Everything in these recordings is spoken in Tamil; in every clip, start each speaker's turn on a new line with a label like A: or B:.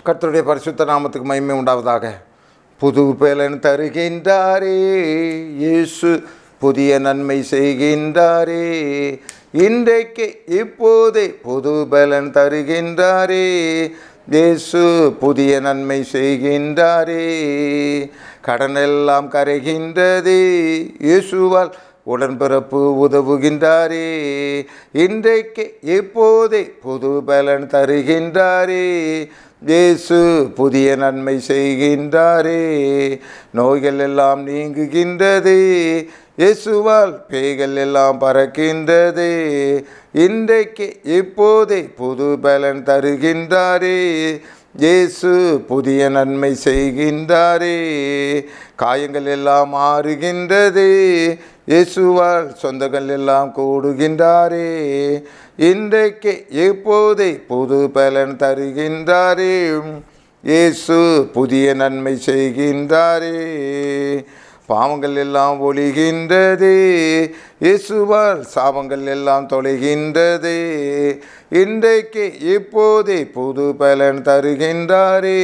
A: கர்த்தருடைய பரிசுத்த நாமத்துக்கு மகிமை உண்டாவதாக. புது பலன் தருகின்றாரே இயேசு, புதிய நன்மை செய்கின்றாரே. இன்றைக்கு இப்போதே புது பலன் தருகின்றாரே இயேசு, புதிய நன்மை செய்கின்றாரே. கடனெல்லாம் கரைகின்றதே இயேசுவால் உடன்பிறப்பு உதவுகின்றாரே. இன்றைக்கு இப்போதே புது பலன் தருகின்றாரே இயேசு, புதிய நன்மை செய்கின்றாரே. நோய்கள் எல்லாம் நீங்குகின்றதே இயேசுவால், பேய்கள் எல்லாம் பறக்கின்றதே. இன்றைக்கு இப்போதே புது பலன் தருகின்றாரே இயேசு, புதிய நன்மை செய்கின்றாரே. காயங்கள் எல்லாம் மாறுகின்றதே இயேசுவால், சொந்தங்கள் எல்லாம் கூடுகின்றாரே. இன்றைக்கு இப்போதே புது பலன் தருகின்றாரே இயேசு, புதிய நன்மை செய்கின்றாரே. பாவங்கள் எல்லாம் ஒழிகின்றதே இயேசுவால், சாபங்கள் எல்லாம் தொலைகின்றதே. இன்றைக்கு இப்போதே புது பலன் தருகின்றாரே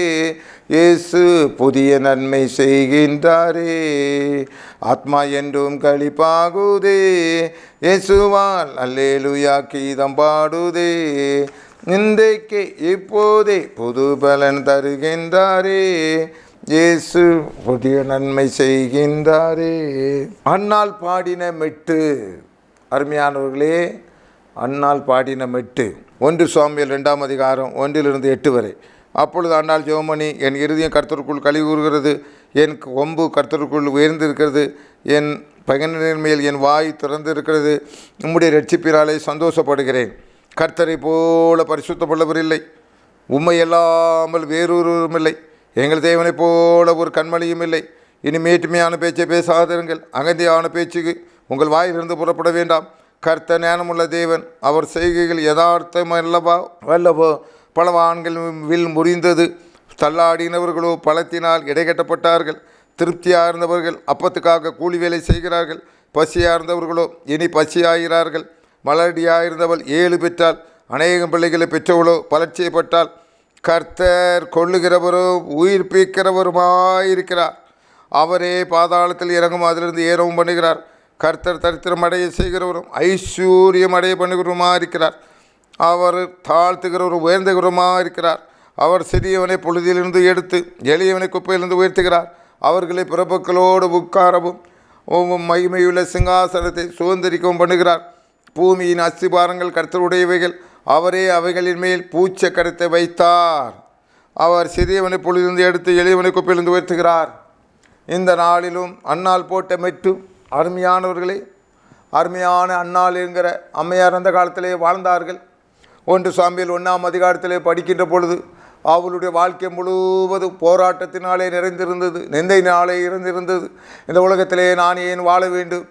A: இயேசு, புதிய நன்மை செய்கின்றாரே. ஆத்மா என்றும் களிப்பாகுதே இயேசுவால், அல்லேலூயா கீதம் பாடுதே. இன்றைக்கு இப்போதே புது பலன் தருகின்றாரே இயேசு, புதிய நன்மை செய்கின்றாரே. அன்னாள் பாடின மெட்டு. அருமையானவர்களே, அன்னாள் பாடின மெட்டு 1 சாமுவேல் 2ஆம் அதிகாரம் 1-8 வரை. அப்பொழுது அன்னாள் ஜெபமணி, என் இருதயம் கர்த்தருக்குள் களி கூறுகிறது, என் கொம்பு கர்த்தருக்குள் உயர்ந்திருக்கிறது, என் பகைஞரின் மேல் என் வாய் திறந்திருக்கிறது. உம்முடைய இரட்சிப்பினாலே சந்தோஷப்படுகிறேன். கர்த்தரை போல பரிசுத்தமுள்ளவர் இல்லை, உம்மை அல்லாமல் வேறொருவரும் இல்லை. எங்கள் தேவனைப் போல ஒரு கண்மணியும் இல்லை. இனி மேட்டுமையான பேச்சை பேசாதிருங்கள், அகந்தியான பேச்சுக்கு உங்கள் வாயிலிருந்து புறப்பட வேண்டாம். கர்த்தர் ஞானமுள்ள தேவன், அவர் செய்கைகள் யதார்த்தம் வல்லவோ. பலவான்கள் வில் முறிந்தது, தள்ளாடினவர்களோ பலத்தினால் இடைகட்டப்பட்டார்கள். திருப்தியாக இருந்தவர்கள் அப்பத்துக்காக கூலி வேலை செய்கிறார்கள். பசியாக இருந்தவர்களோ இனி பசியாகிறார்கள். மலடியாக இருந்தவள் 7 பெற்றால், அநேகம் பிள்ளைகளை பெற்றவளோ பலட்சியப்பட்டால். கர்த்தர் கொள்ளுகிறவரும் உயிர்ப்பிக்கிறவருமாயிருக்கிறார். அவரே பாதாளத்தில் இறங்கும், அதிலிருந்து ஏறவும் பண்ணுகிறார். கர்த்தர் தரித்திரம் அடைய செய்கிறவரும் ஐஸ்வர்யம் அடைய பண்ணுகிறவருமாக இருக்கிறார். அவர் தாழ்த்துகிறவரும் உயர்ந்துகிறவருமாக இருக்கிறார். அவர் சிறியவனை பொழுதிலிருந்து எடுத்து எளியவனை குப்பையிலிருந்து உயர்த்துகிறார். அவர்களை பிறப்புகளோடு உட்காரவும் மகிமையுள்ள சிங்காசனத்தை சுதந்திரிக்கவும் பண்ணுகிறார். பூமியின் அஸ்திபாரங்கள் கர்த்தருடையவைகள், அவரே அவைகளின் மேல் பூச்ச கருத்தை வைத்தார். அவர் சிறியவனை பொழுதிலிருந்து எடுத்து எளியவனை குப்பையிலிருந்து உயர்த்துகிறார். இந்த நாளிலும் அன்னாள் போட்ட மெட்டு. அருமையானவர்களே, அருமையான அன்னாள் என்கிற அம்மையார் அந்த காலத்திலே வாழ்ந்தார்கள். 1 சாமுவேல் 1ஆம் அதிகாரத்திலே படிக்கின்ற பொழுது அவளுடைய வாழ்க்கை முழுவதும் போராட்டத்தினாலே நிறைந்திருந்தது, நிந்தையினாலே இருந்திருந்தது. இந்த உலகத்திலே நான் ஏன் வாழ வேண்டும்,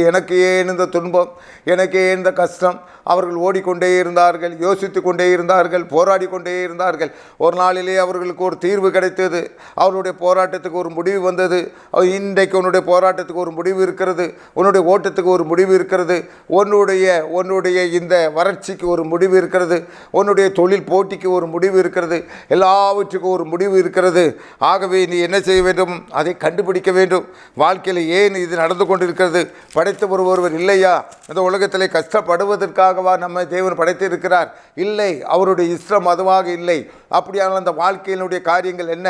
A: எனக்கு ஏன் இந்த துன்பம், எனக்கு ஏன் இந்த கஷ்டம். அவர்கள் ஓடிக்கொண்டே இருந்தார்கள், யோசித்து கொண்டே இருந்தார்கள், போராடி கொண்டே இருந்தார்கள். ஒரு நாளிலே அவர்களுக்கு ஒரு தீர்வு கிடைத்தது. அவருடைய போராட்டத்துக்கு ஒரு முடிவு வந்தது. இன்றைக்கு உன்னுடைய போராட்டத்துக்கு ஒரு முடிவு இருக்கிறது, உன்னுடைய ஓட்டத்துக்கு ஒரு முடிவு இருக்கிறது, உன்னுடைய இந்த வறட்சிக்கு ஒரு முடிவு இருக்கிறது, உன்னுடைய தொழில் போட்டிக்கு ஒரு முடிவு இருக்கிறது, எல்லாவற்றுக்கும் ஒரு முடிவு இருக்கிறது. ஆகவே நீ என்ன செய்ய வேண்டும், அதை கண்டுபிடிக்க வேண்டும். வாழ்க்கையில் ஏன் இது நடந்து கொண்டிருக்கிறது? படைத்தவர் ஒருவர் இல்லையா? இந்த உலகத்திலே கஷ்டப்படுவதற்காகவா நம்ம தேவன் படைத்திருக்கிறார்? இல்லை, அவருடைய இஷ்டம் அதுவாக இல்லை. அப்படியான அந்த வாழ்க்கையினுடைய காரியங்கள் என்ன?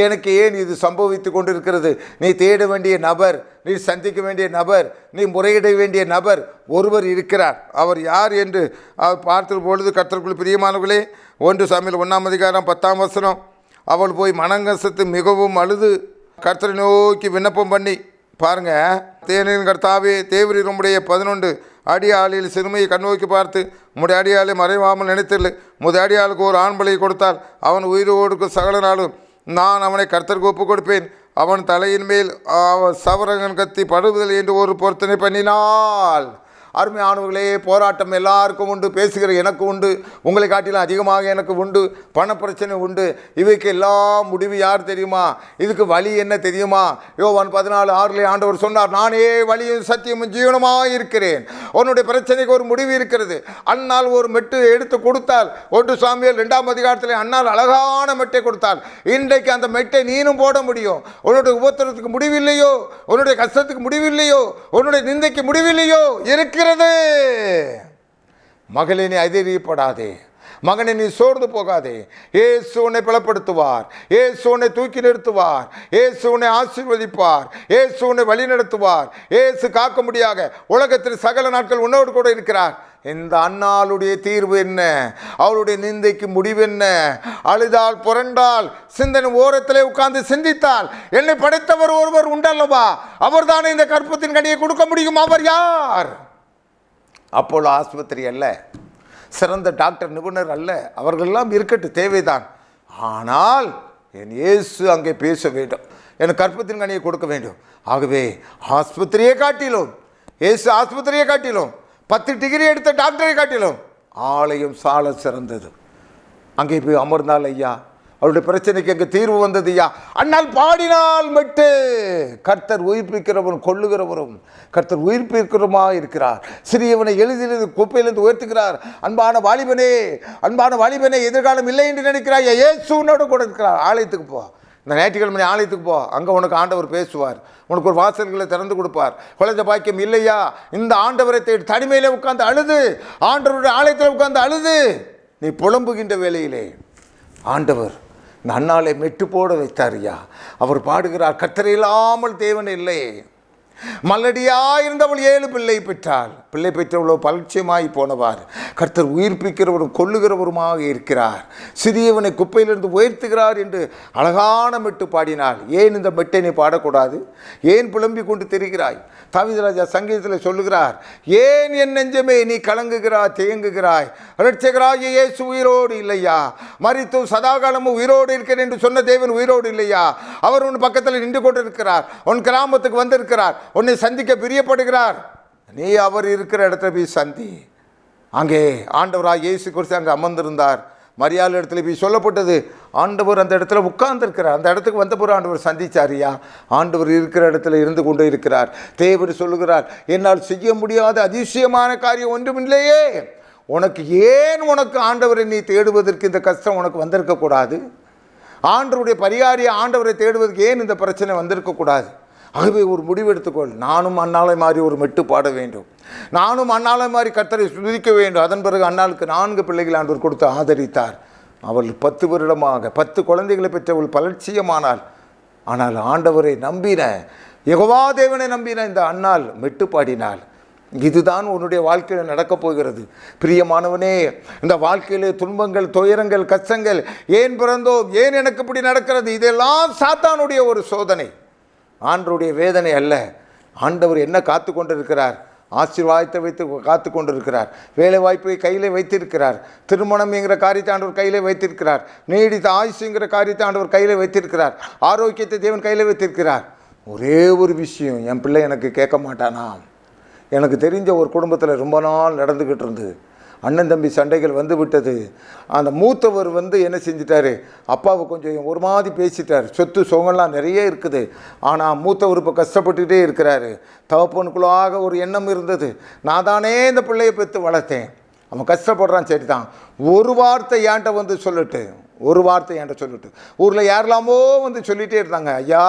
A: எனக்கு ஏன் இது சம்பவித்து கொண்டிருக்கிறது? நீ தேட வேண்டிய நபர், நீ சந்திக்க வேண்டிய நபர், நீ முறையிட வேண்டிய நபர் ஒருவர் இருக்கிறார். அவர் யார் என்று அவர் பார்த்த பொழுது, கர்த்தருக்குள் பிரியமானவர்களே, 1 சாமுவேல் 1ஆம் அதிகாரம் 10ஆம் வசனம். அவள் போய் மனங்கசத்து மிகவும் அழுது கர்த்தரை நோக்கி விண்ணப்பம் பண்ணி. பாருங்க, தேனின் கர்த்தாவே, தேவரீர் உம்முடைய 11 அடியாளில் சிறுமையை கண்ணோக்கி பார்த்து உம்முடைய அடியாளை மறைவாமல் நினைத்தில்லை. உம்முடைய அடியாளுக்கு ஒரு ஆண் பிள்ளையை கொடுத்தால் அவன் உயிரோடு சகல நாளும் நான் அவனை கர்த்தருக்கு ஒப்புக் கொடுப்பேன். அவன் தலையின் மேல் சவரகன் கத்தி படுவதில் என்று ஒரு பொருத்தனை பண்ணினாள். அருமையானவர்களே, போராட்டம் எல்லாருக்கும் உண்டு, பேசுகிற எனக்கு உண்டு, உங்களை காட்டிலும் அதிகமாக எனக்கு உண்டு, பணப்பிரச்சனை உண்டு. இவைக்கு எல்லாம் முடிவு யார் தெரியுமா? இதுக்கு வழி என்ன தெரியுமா? யோவான் 14:6 ஆண்டவர் சொன்னார், நானே வழியும் சத்தியமும் ஜீவனுமாக இருக்கிறேன். உன்னுடைய பிரச்சனைக்கு ஒரு முடிவு இருக்கிறது. அன்னால் ஒரு மெட்டு எடுத்து கொடுத்தால், 1 சாமுவேல் 2ஆம் அதிகாரத்தில் அன்னால் அழகான மெட்டை கொடுத்தால், இன்றைக்கு அந்த மெட்டை நீனும் போட முடியும். உன்னுடைய உபத்திரத்துக்கு முடிவில்லையோ, உன்னுடைய கஷ்டத்துக்கு முடிவில்லையோ, உன்னுடைய நிந்தைக்கு முடிவில்லையோ இருக்கிறது. மகளே, நீ அதிரியப்படாதே. மகனை, நீ சோர்ந்து போகாதே. இயேசு உன்னை பலப்படுத்துவார். இயேசு உன்னை தூக்கி நிறுத்துவார். இயேசு உன்னை ஆசீர்வதிப்பார். இயேசு உன்னை வழி நடத்துவார். இயேசு காக்க முடியாத உலகத்தில் சகல நாட்கள் உன்னோடு கூட இருக்கிறார். இந்த அன்னாளுடைய தீர்வு என்ன? அவளுடைய நிந்தைக்கு முடிவு என்ன? அழுதால், புரண்டால், சிந்தனை ஓரத்திலே உட்கார்ந்து சிந்தித்தால், என்னை படைத்தவர் ஒருவர் உண்டல்லவா, அவர் தானே இந்த கற்பத்தின் கனியை கொடுக்க முடியும். அவர் யார்? அப்போலோ ஆஸ்பத்திரி அல்ல, சிறந்த டாக்டர் நிபுணர் அல்ல, அவர்களெல்லாம் இருக்கட்டும், தேவைதான். ஆனால் என் இயேசு அங்கே பேச வேண்டும், எனக்கு கற்பத்தின் கனியை கொடுக்க வேண்டும். ஆகவே ஆஸ்பத்திரியை காட்டிலும், இயேசு ஆஸ்பத்திரியை காட்டிலும், 10 டிகிரி எடுத்த டாக்டரை காட்டிலும் ஆலயம் சால சிறந்தது. அங்கே போய் அமர்ந்தால் ஐயா, அவருடைய பிரச்சனைக்கு அங்கே தீர்வு வந்தது ஐயா. அன்னால் பாடினால் மெட்டு. கர்த்தர் உயிர்ப்பிக்கிறவரும் கொள்ளுகிறவரும் கர்த்தர் உயிர்ப்பிக்கிறவருமாக இருக்கிறார். சிறியவனை எளிதிலிருந்து குப்பையிலிருந்து உயர்த்துகிறார். அன்பான வாலிபனே, எதிர்காலம் இல்லை என்று நினைக்கிறாய், இயேசு உன்னோடு கூட இருக்கிறார். ஆலயத்துக்கு போ, இந்த ஞாயிற்றுக்கிழமை ஆலயத்துக்கு போ. அங்கே உனக்கு ஆண்டவர் பேசுவார், உனக்கு ஒரு வாசல்களை திறந்து கொடுப்பார். குழந்தை பாக்கியம் இல்லையா? இந்த ஆண்டவரை தேடி தனிமையிலே உட்கார்ந்து அழுது, ஆண்டவருடைய ஆலயத்தில் உட்கார்ந்து அழுது நீ புலம்புகின்ற வேளையிலே ஆண்டவர் இந்த அன்னாளை மெட்டு போட வைத்தாரியா. அவர் பாடுகிறார், கர்த்தர் இல்லாமல் தேவன் இல்லை. மல்லடியாயிருந்தவள் 7 பிள்ளை பெற்றாள். பிள்ளை பெற்றவளோ பலட்சியமாய் போனவார். கர்த்தர் உயிர்ப்பிக்கிறவரும் கொள்ளுகிறவருமாக இருக்கிறார். சிறியவனை குப்பையிலிருந்து உயர்த்துகிறார் என்று அழகான மெட்டு பாடினாள். ஏன் இந்த மெட்டை நீ பாடக்கூடாது? ஏன் புலம்பிக் கொண்டு தெரிகிறாய்? தாவீது ராஜா சங்கீதத்தில் சொல்லுகிறார், ஏன் என் நெஞ்சமே நீ கலங்குகிறாய், தேங்குகிறாய்? இரட்சகராகிய இயேசு உயிரோடு இல்லையா? மரித்தும் சதாகாலமும் உயிரோடு இருக்கிறேன் என்று சொன்ன தேவன் உயிரோடு இல்லையா? அவர் உன் பக்கத்தில் நின்று கொண்டு இருக்கிறார். உன் கிராமத்துக்கு வந்திருக்கிறார். உன்னை சந்திக்க பிரியப்படுகிறார். நீ அவர் இருக்கிற இடத்துல போய் சந்தி. அங்கே ஆண்டவராக இயேசு கிறிஸ்து அங்கே அமர்ந்திருந்தார். மரியாள் இடத்துல போய் சொல்லப்பட்டது, ஆண்டவர் அந்த இடத்துல உட்கார்ந்துருக்கிறார். அந்த இடத்துக்கு வந்த பிறகு ஆண்டவர் சந்திச்சாரியா. ஆண்டவர் இருக்கிற இடத்துல இருந்து கொண்டு இருக்கிறார். தேவன் சொல்லுகிறார், என்னால் செய்ய முடியாத அதிசயமான காரியம் ஒன்றுமில்லையே. உனக்கு ஆண்டவரை நீ தேடுவதற்கு இந்த கஷ்டம் உனக்கு வந்திருக்கக்கூடாது. ஆண்டவருடைய பரிகாரிய ஆண்டவரை தேடுவதற்கு ஏன் இந்த பிரச்சனை வந்திருக்கக்கூடாது? ஆகவே ஒரு முடிவு எடுத்துக்கொள். நானும் அன்னாளை மாதிரி ஒரு மெட்டு பாட வேண்டும். நானும் அன்னாளை மாதிரி கர்த்தரை துதிக்க வேண்டும். அதன் பிறகு அன்னாளுக்கு 4 பிள்ளைகள் ஆண்டவர் கொடுத்து ஆதரித்தார். அவள் 10 வருடமாக 10 குழந்தைகளை பெற்றவள் பலட்சியமானாள். ஆனால் ஆண்டவரை நம்பின, யெகோவா தேவனை நம்பின இந்த அன்னாள் மெட்டு பாடினாள். இதுதான் உன்னுடைய வாழ்க்கையில் நடக்கப் போகிறது. பிரியமானவனே, இந்த வாழ்க்கையிலே துன்பங்கள், துயரங்கள், கஷ்டங்கள், ஏன் பிறந்தோம், ஏன் எனக்கு இப்படி நடக்கிறது, இதெல்லாம் சாத்தானுடைய ஒரு சோதனை, ஆண்டவருடைய வேதனை அல்ல. ஆண்டவர் என்ன காத்து கொண்டிருக்கிறார்? ஆசீர்வாதத்தை வைத்து காத்து கொண்டிருக்கிறார். வேலை வாய்ப்பை கையில் வைத்திருக்கிறார். திருமணம் என்கிற காரியத்தை ஆண்டவர் கையில் வைத்திருக்கிறார். நீடித்த ஆயுசுங்கிற காரியத்தை ஆண்டவர் கையில் வைத்திருக்கிறார். ஆரோக்கியத்தை தேவன் கையில் வைத்திருக்கிறார். ஒரே ஒரு விஷயம், என் பிள்ளை எனக்கு கேட்க மாட்டானா? எனக்கு தெரிஞ்ச ஒரு குடும்பத்தில் ரொம்ப நாள் நடந்துக்கிட்டு இருந்தது. அண்ணன் தம்பி சண்டைகள் வந்து விட்டது. அந்த மூத்தவர் என்ன செஞ்சிட்டாரு, அப்பாவை கொஞ்சம் ஒரு மாதிரி பேசிட்டார். சொத்து சுகங்கள்லாம் நிறைய இருக்குது. ஆனால் மூத்தவர் இப்போ கஷ்டப்பட்டுக்கிட்டே இருக்கிறாரு. தகப்பனுக்குள்ளாக ஒரு எண்ணம் இருந்தது, நான் தானே இந்த பிள்ளையை பெற்று வளர்த்தேன், அவன் கஷ்டப்படுறான், சரி தான், ஒரு வார்த்தை என்கிட்ட சொல்லிட்டு ஊரில் யாரெல்லாமோ சொல்லிகிட்டே இருந்தாங்க, ஐயா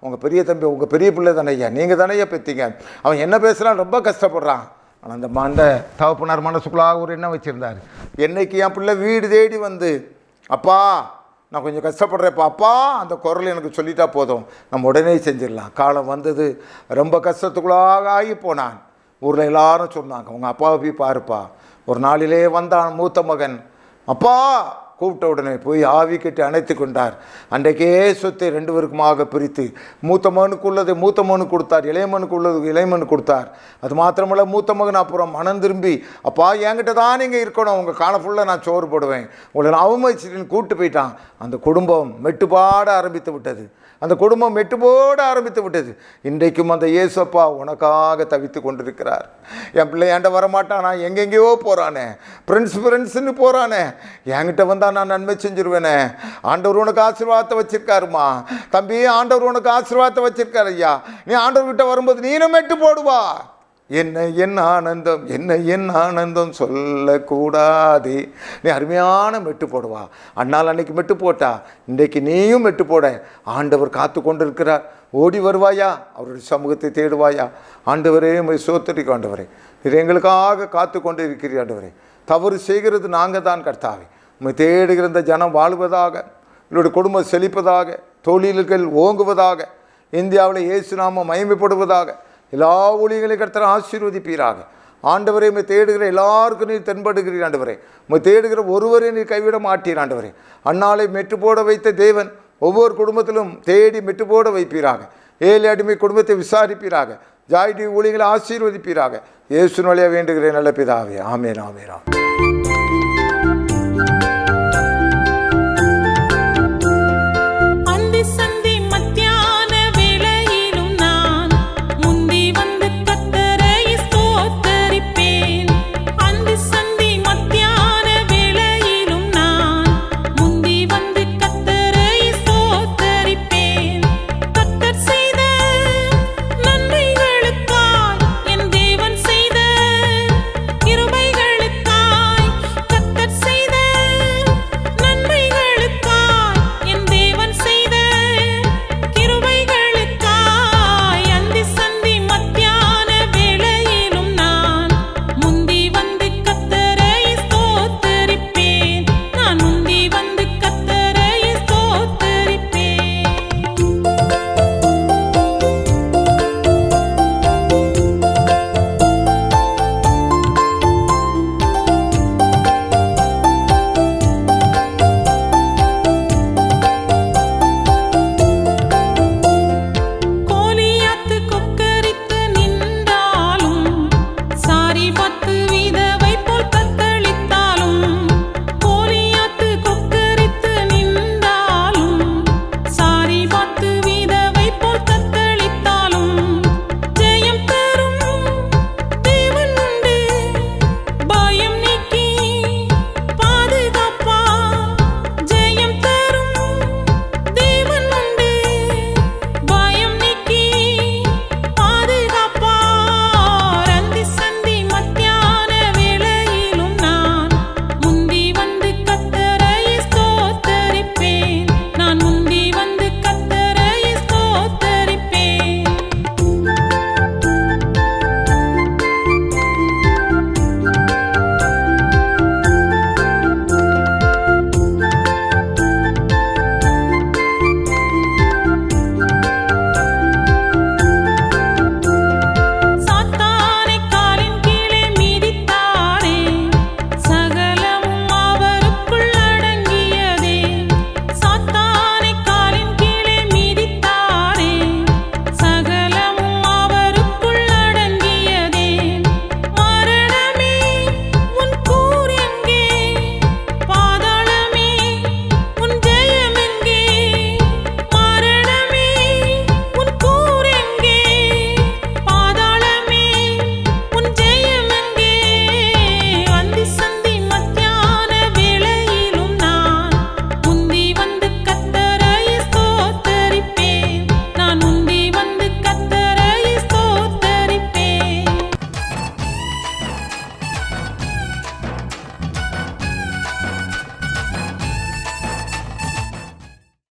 A: உங்கள் பெரிய தம்பி, உங்கள் பெரிய பிள்ளை தானே ஐயா, நீங்கள் தானே ஐயா பெற்றீங்க, அவன் என்ன பேசுகிறான், ரொம்ப கஷ்டப்படுறான். ஆனால் அந்த தகப்பனார் மனசுக்குள்ளாக ஒரு எண்ணம் வச்சுருந்தார், என்னைக்கு என் பிள்ளை வீடு தேடி அப்பா நான் கொஞ்சம் கஷ்டப்படுறேப்பா, அப்பா அந்த குரல் எனக்கு சொல்லிட்டா போதும், நம்ம உடனே செஞ்சிடலாம். காலம் வந்தது, ரொம்ப கஷ்டத்துக்குள்ளாக ஆகி போனான். ஊரில் எல்லாரும் சொன்னாங்க, உங்கள் அப்பாவை போய் பாருப்பா. ஒரு நாளிலே வந்தான் மூத்த மகன். அப்பா கூப்பிட்ட உடனே போய் ஆவி கட்டி அணைத்து கொண்டார். அன்றைக்கே சொத்தை 2 பேருக்குமாக பிரித்து மூத்த மகனுக்கு மூத்த மகனுக்கு கொடுத்தார், இளைய மகனுக்கு இளையமனுக்கு கொடுத்தார். அது மாத்திரமல்ல, மூத்த மகன் அப்புறம் மனம் திரும்பி, அப்பா என்கிட்ட தான் நீங்கள் இருக்கணும், உங்கள் காலம் ஃபுல்லாக நான் சோறு போடுவேன், உங்களை நான் அவமதிச்சிட்டுன்னு கூப்பிட்டு போயிட்டான். அந்த குடும்பம் மெட்டுப்பாட ஆரம்பித்து விட்டது. அந்த குடும்பம் மெட்டு போட ஆரம்பித்து விட்டது. இன்றைக்கும் அந்த இயேசப்பா உனக்காக தவித்து கொண்டிருக்கிறார். என் பிள்ளை ஏண்ட வரமாட்டானா, எங்கெங்கேயோ போகிறானே, ஃப்ரெண்ட்ஸ்ன்னு போகிறானே, என்கிட்ட வந்தால் நான் நன்மை செஞ்சுருவேனே. ஆண்டவர் உனக்கு ஆசீர்வாதத்தை வச்சிருக்காருமா தம்பி, ஆண்டவர் உனக்கு ஆசீர்வாதத்தை வச்சிருக்காரு ஐயா. நீ ஆண்டவர்கிட்ட வரும்போது நீனும் மெட்டு போடுவா. என்ன ஆனந்தம், என்ன ஆனந்தம் சொல்லக்கூடாது. நீ அருமையான மெட்டு போடுவா. அண்ணால் அன்னைக்கு மெட்டு போட்டா, இன்றைக்கு நீயும் மெட்டு போட ஆண்டவர் காத்து கொண்டு இருக்கிறார். ஓடி வருவாயா, அவருடைய சமூகத்தை தேடுவாயா. ஆண்டவரே உம்மை ஸ்தோத்திரிக்கிறோம் ஆண்டவரே, இது எங்களுக்காக காத்து கொண்டு இருக்கிறீர் ஆண்டவரே. தவறு செய்கிறது நாங்கள் தான் கர்த்தாவே. உம்மை தேடுகிற இந்த ஜனம் வாழ்வதாக, என்னுடைய குடும்பம் செழிப்பதாக, தொழில்கள் ஓங்குவதாக, இந்தியாவில் இயேசு நாமம் மகிமைப்படுவதாக, எல்லா ஊழியங்களையும் கர்த்தர் ஆசீர்வதிப்பீராக. ஆண்டவரை உம்மை தேடுகிற எல்லாருக்கும் நீர் தென்படுகிறீர் ஆண்டவரே. உம்மை தேடுகிற ஒருவரை நீர் கைவிட மாட்டீர் ஆண்டவரே. அன்னாலை மெட்டு போட வைத்த தேவன் ஒவ்வொரு குடும்பத்திலும் தேடி மெட்டு போட வைப்பீராக. ஏழை அடிமை குடும்பத்தை விசாரிப்பீராக. ஜாய் டிவி ஊழியங்களை ஆசீர்வதிப்பீராக. இயேசுவின் வழியாக வேண்டுகிறேன் நல்ல பிதாவே. ஆமென், ஆமென், ஆமென்.